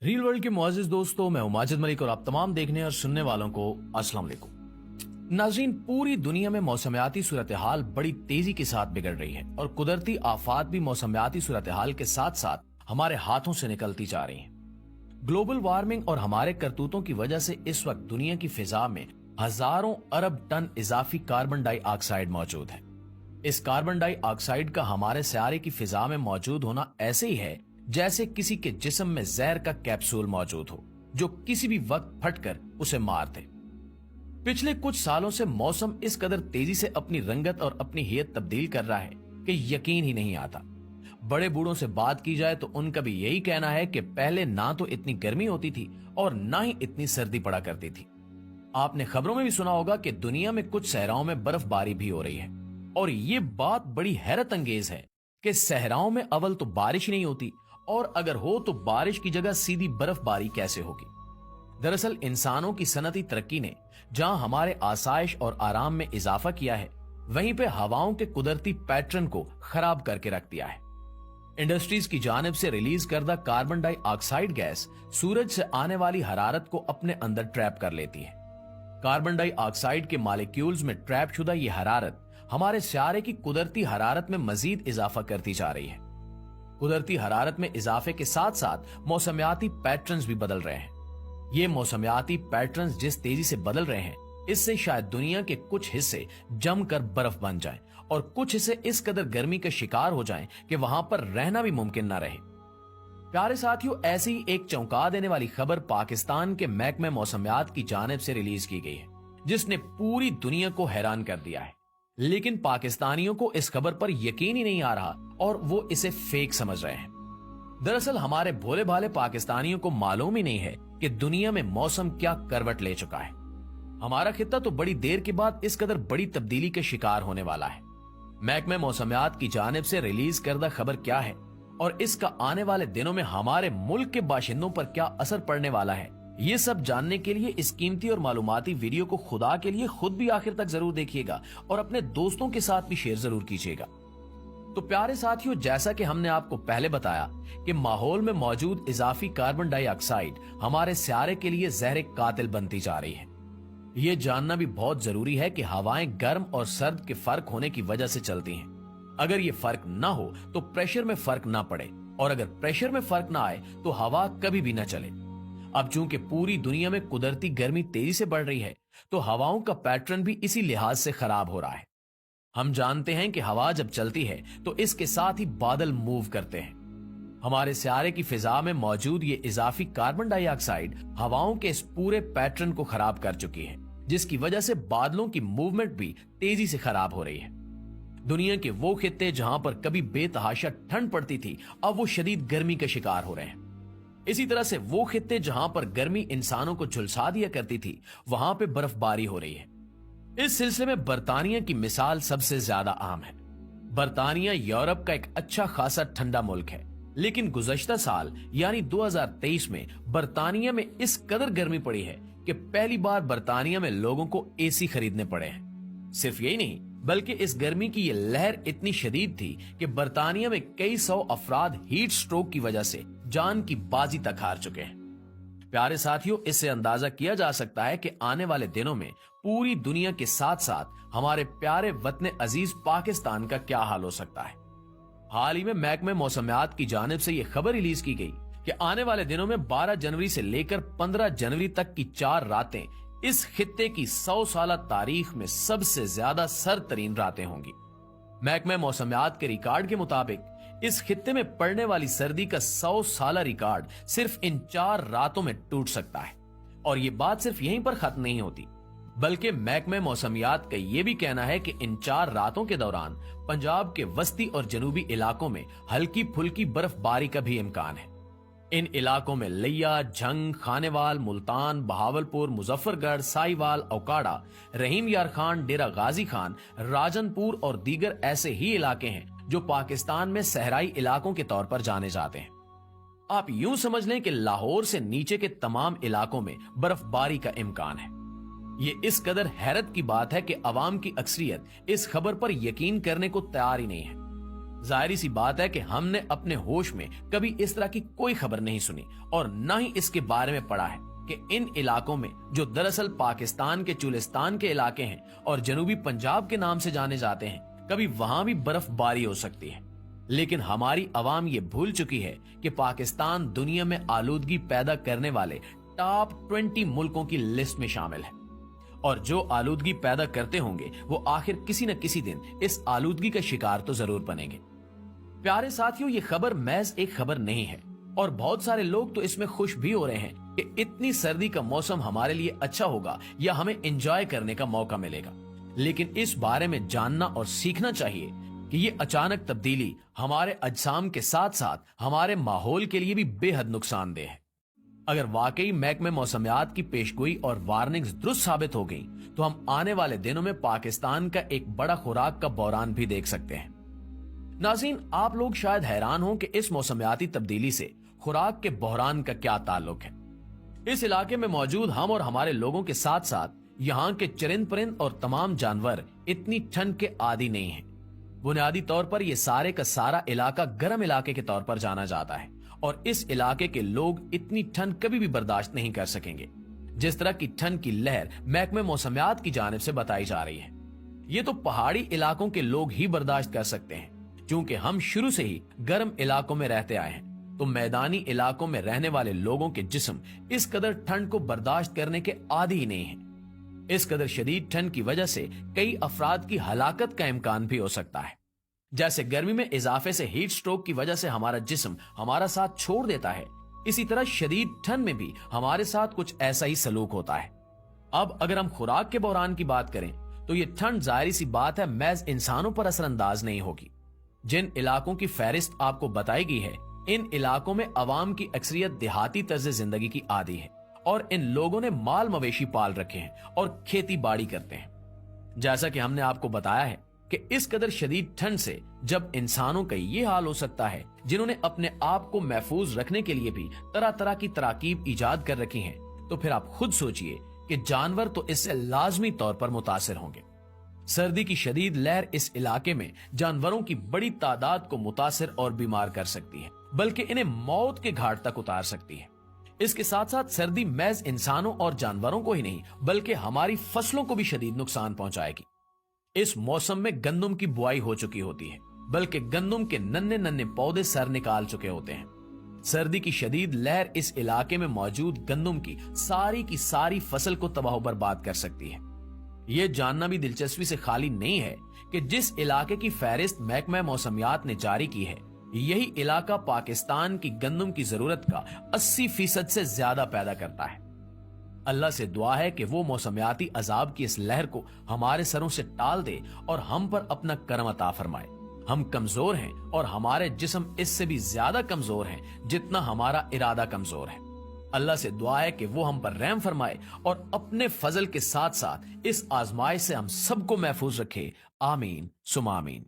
Reel world के मुआजिज दोस्तों, मैं हूं माजिद मलिक और आप तमाम देखने और सुनने वालों को अस्सलाम वालेकुम। नाज़रीन, पूरी दुनिया में मौसमियाती सूरत हाल बड़ी तेजी के साथ बिगड़ रही है और कुदरती आफात भी मौसमियाती सूरत हाल के साथ साथ हमारे हाथों से निकलती जा रही हैं। ग्लोबल वार्मिंग और हमारे करतूतों की वजह से इस वक्त दुनिया की फिजा में हजारों अरब टन इजाफी कार्बन डाइऑक्साइड मौजूद है। इस कार्बन डाइऑक्साइड का हमारे सियारे की फिजा में मौजूद होना ऐसे ही है जैसे किसी के जिस्म में जहर का कैप्सूल मौजूद हो जो किसी भी वक्त फटकर उसे मार दे। पिछले कुछ सालों से मौसम इस कदर तेजी से अपनी रंगत और अपनी हैयत तब्दील कर रहा है कि यकीन ही नहीं आता। बड़े बूढ़ों से बात की जाए तो उनका भी यही कहना है कि पहले ना तो इतनी गर्मी होती थी और ना ही इतनी सर्दी पड़ा करती थी। आपने खबरों में भी सुना होगा कि दुनिया में कुछ सहराओं में बर्फबारी भी हो रही है और ये बात बड़ी हैरत अंगेज है कि सहराओं में अव्वल तो बारिश ही नहीं होती और अगर हो तो बारिश की जगह सीधी बर्फबारी कैसे होगी। दरअसल इंसानों की सनती तरक्की ने जहां हमारे आसाइश और आराम में इजाफा किया है, वहीं पे हवाओं के कुदरती पैटर्न को खराब करके रख दिया है। इंडस्ट्रीज की जानिब से रिलीज करदा कार्बन डाइऑक्साइड गैस सूरज से आने वाली हरारत को अपने अंदर ट्रैप कर लेती है। कार्बन डाइऑक्साइड के मॉलिक्यूल्स में ट्रैप शुदा ये हरारत हमारे सियारे की कुदरती हरारत में मजीद इजाफा करती जा रही है। कुदरती हरारत में इजाफे के साथ साथ मौसमियाती पैटर्न्स भी बदल रहे हैं। ये मौसमियाती पैटर्न्स जिस तेजी से बदल रहे हैं, इससे शायद दुनिया के कुछ हिस्से जमकर बर्फ बन जाएं और कुछ हिस्से इस कदर गर्मी के शिकार हो जाएं कि वहां पर रहना भी मुमकिन ना रहे। प्यारे साथियों, ऐसी ही एक चौंका देने वाली खबर पाकिस्तान के महकमे मौसमियात की जानिब से रिलीज की गई है, जिसने पूरी दुनिया को हैरान कर दिया है। लेकिन पाकिस्तानियों को इस खबर पर यकीन ही नहीं आ रहा और वो इसे फेक समझ रहे हैं। दरअसल हमारे भोले भाले पाकिस्तानियों को मालूम ही नहीं है कि दुनिया में मौसम क्या करवट ले चुका है। हमारा खित्ता तो बड़ी देर के बाद इस कदर बड़ी तब्दीली के शिकार होने वाला है। महकमे मौसमियात की जानिब से रिलीज करदा खबर क्या है और इसका आने वाले दिनों में हमारे मुल्क के बाशिंदों पर क्या असर पड़ने वाला है, ये सब जानने के लिए इस कीमती और मालूमाती वीडियो को खुदा के लिए खुद भी आखिर तक जरूर देखिएगा और अपने दोस्तों के साथ भी शेयर जरूर कीजिएगा। तो प्यारे साथियों, जैसा कि हमने आपको पहले बताया कि माहौल में मौजूद इजाफी कार्बन डाइऑक्साइड हमारे सियारे के लिए जहर कातिल बनती जा रही है। ये जानना भी बहुत जरूरी है कि हवाएं गर्म और सर्द के फर्क होने की वजह से चलती हैं। अगर ये फर्क ना हो तो प्रेशर में फर्क ना पड़े और अगर प्रेशर में फर्क ना आए तो हवा कभी भी ना चले। अब चूंकि पूरी दुनिया में कुदरती गर्मी तेजी से बढ़ रही है, तो हवाओं का पैटर्न भी इसी लिहाज से खराब हो रहा है। हम जानते हैं कि हवा जब चलती है तो इसके साथ ही बादल मूव करते हैं। हमारे सियारे की फिजा में मौजूद ये इजाफी कार्बन डाइऑक्साइड हवाओं के इस पूरे पैटर्न को खराब कर चुकी है, जिसकी वजह से बादलों की मूवमेंट भी तेजी से खराब हो रही है। दुनिया के वो खित्ते जहां पर कभी बेतहाशा ठंड पड़ती थी, अब वो शदीद गर्मी का शिकार हो रहे हैं। इसी तरह से वो खित्ते जहां पर गर्मी इंसानों को झुलसा दिया करती थी, वहां पे बर्फबारी हो रही है। इस सिलसिले में बरतानिया की मिसाल सबसे ज्यादा आम है। बरतानिया यूरोप का एक अच्छा खासा ठंडा मुल्क है, लेकिन गुज़श्ता साल यानी 2023 में बरतानिया में इस कदर गर्मी पड़ी है कि पहली बार बरतानिया में लोगों को एसी खरीदने पड़े हैं। सिर्फ यही नहीं, बल्कि इस गर्मी की ये लहर इतनी शदीद थी कि बरतानिया में कई सौ अफराद हीट स्ट्रोक की वजह से जान की बाजी तक हार चुके हैं। प्यारे साथियों, इससे अंदाजा किया जा सकता है कि आने वाले दिनों में पूरी दुनिया के साथ साथ हमारे प्यारे वतन अजीज पाकिस्तान का क्या हाल हो सकता है। हाल ही में महकमे मौसमियात की जानिब से यह खबर रिलीज की गई कि आने वाले दिनों में 12 जनवरी से लेकर 15 जनवरी तक की 4 रातें इस खित्ते की 100 साला तारीख में सबसे ज्यादा सरतरीन रातें होंगी। महकमे मौसमियात के रिकॉर्ड के मुताबिक इस खित्ते में पड़ने वाली सर्दी का 100 साला रिकॉर्ड सिर्फ इन 4 रातों में टूट सकता है। और ये बात सिर्फ यहीं पर खत्म नहीं होती, बल्कि महकमे मौसमियात का ये भी कहना है कि इन 4 रातों के दौरान पंजाब के वस्ती और जनूबी इलाकों में हल्की फुल्की बर्फबारी का भी इम्कान है। इन इलाकों में लिया, झंग, खानेवाल, मुल्तान, बहावलपुर, मुजफ्फरगढ़, साहिवाल, औकाड़ा, रहीम यार खान, डेरा गाजी खान, राजनपुर और दीगर ऐसे ही इलाके हैं जो पाकिस्तान में सहराई इलाकों के तौर पर जाने जाते हैं। आप यूं समझ लें कि लाहौर से नीचे के तमाम इलाकों में बर्फबारी का इम्कान है। ये इस कदर हैरत की बात है कि अवाम की अक्सरियत इस खबर पर यकीन करने को तैयार ही नहीं है। जाहिर सी बात है कि हमने अपने होश में कभी इस तरह की कोई खबर नहीं सुनी और न ही इसके बारे में पढ़ा है कि इन इलाकों में, जो दरअसल पाकिस्तान के चुलिस्तान के इलाके हैं और जनूबी पंजाब के नाम से जाने जाते हैं, कभी वहां भी बर्फबारी हो सकती है। लेकिन हमारी अवाम ये भूल चुकी है कि पाकिस्तान दुनिया में आलूदगी पैदा करने वाले टॉप 20 मुल्कों की लिस्ट में शामिल है और जो आलूदगी पैदा करते होंगे वो आखिर किसी न किसी दिन इस आलूदगी का शिकार तो जरूर बनेंगे। प्यारे साथियों, ये खबर महज एक खबर नहीं है और बहुत सारे लोग तो इसमें खुश भी हो रहे हैं कि इतनी सर्दी का मौसम हमारे लिए अच्छा होगा या हमें एंजॉय करने का मौका मिलेगा। लेकिन इस बारे में जानना और सीखना चाहिए कि ये अचानक तब्दीली हमारे अजसाम के साथ साथ हमारे माहौल के लिए भी बेहद नुकसानदेह है। अगर वाकई महकमे मौसमियात की पेशगोई और वार्निंग्स दुरुस्त साबित हो गई तो हम आने वाले दिनों में पाकिस्तान का एक बड़ा खुराक का बहरान भी देख सकते हैं। नाज़रीन, आप लोग शायद हैरान हो कि इस मौसमियाती तब्दीली से खुराक के बहरान का क्या ताल्लुक है। इस इलाके में मौजूद हम और हमारे लोगों के साथ साथ यहाँ के चरिंद परिंद और तमाम जानवर इतनी ठंड के आदी नहीं हैं। बुनियादी तौर पर यह सारे का सारा इलाका गर्म इलाके के तौर पर जाना जाता है और इस इलाके के लोग इतनी ठंड कभी भी बर्दाश्त नहीं कर सकेंगे जिस तरह की ठंड की लहर महकमे मौसमियात की जानिब से बताई जा रही है। ये तो पहाड़ी इलाकों के लोग ही बर्दाश्त कर सकते हैं, क्योंकि हम शुरू से ही गर्म इलाकों में रहते आए हैं। तो मैदानी इलाकों में रहने वाले लोगों के जिस्म इस कदर ठंड को बर्दाश्त करने के आदी ही नहीं है। इस कदर शदीद ठंड की वजह से कई अफराद की हलाकत का इम्कान भी हो सकता है। जैसे गर्मी में इजाफे से हीट स्ट्रोक की वजह से हमारा जिस्म हमारा साथ छोड़ देता है, इसी तरह शदीद ठंड में भी हमारे साथ कुछ ऐसा ही सलूक होता है। अब अगर हम खुराक के बहरान की बात करें तो ये ठंड जाहिर सी बात है महज इंसानों पर असरअंदाज नहीं होगी। जिन इलाकों की फहरिस्त आपको बताई गई है, इन इलाकों में अवाम की अक्सरियत देहाती तर्ज जिंदगी की आदी है और इन लोगों ने माल मवेशी पाल रखे हैं और खेती बाड़ी करते हैं। जैसा कि हमने आपको बताया है कि इस कदर शदीद ठंड से जब इंसानों का ये हाल हो सकता है, जिन्होंने अपने आप को महफूज रखने के लिए भी तरह तरह की तराकीब इजाद कर रखी हैं, तो फिर आप खुद सोचिए कि जानवर तो इससे लाजमी तौर पर मुतासिर होंगे। सर्दी की शदीद लहर इस इलाके में जानवरों की बड़ी तादाद को मुतासिर और बीमार कर सकती है, बल्कि इन्हें मौत के घाट तक उतार सकती है। इसके साथ साथ सर्दी महज इंसानों और जानवरों को ही नहीं बल्कि हमारी फसलों को भी शदीद नुकसान पहुंचाएगी। इस मौसम में गंदम की बुआई हो चुकी होती है, बल्कि गंदम के नन्हे नन्हे पौधे सर निकाल चुके होते हैं। सर्दी की शदीद लहर इस इलाके में मौजूद गंदम की सारी फसल को तबाह बर्बाद कर सकती है। यह जानना भी दिलचस्पी से खाली नहीं है कि जिस इलाके की फहरिस्त महकमा मौसमियात ने जारी की है, यही इलाका पाकिस्तान की गंदम की जरूरत का 80% से ज्यादा पैदा करता है। अल्लाह से दुआ है कि वो मौसमियाती अजाब की इस लहर को हमारे सरों से टाल दे और हम पर अपना करम अता फरमाए। हम कमजोर हैं और हमारे जिस्म इससे भी ज्यादा कमजोर हैं जितना हमारा इरादा कमजोर है। अल्लाह से दुआ है कि वो हम पर रहम फरमाए और अपने फजल के साथ साथ इस आजमाइश से हम सबको महफूज रखे। आमीन सुमा आमीन।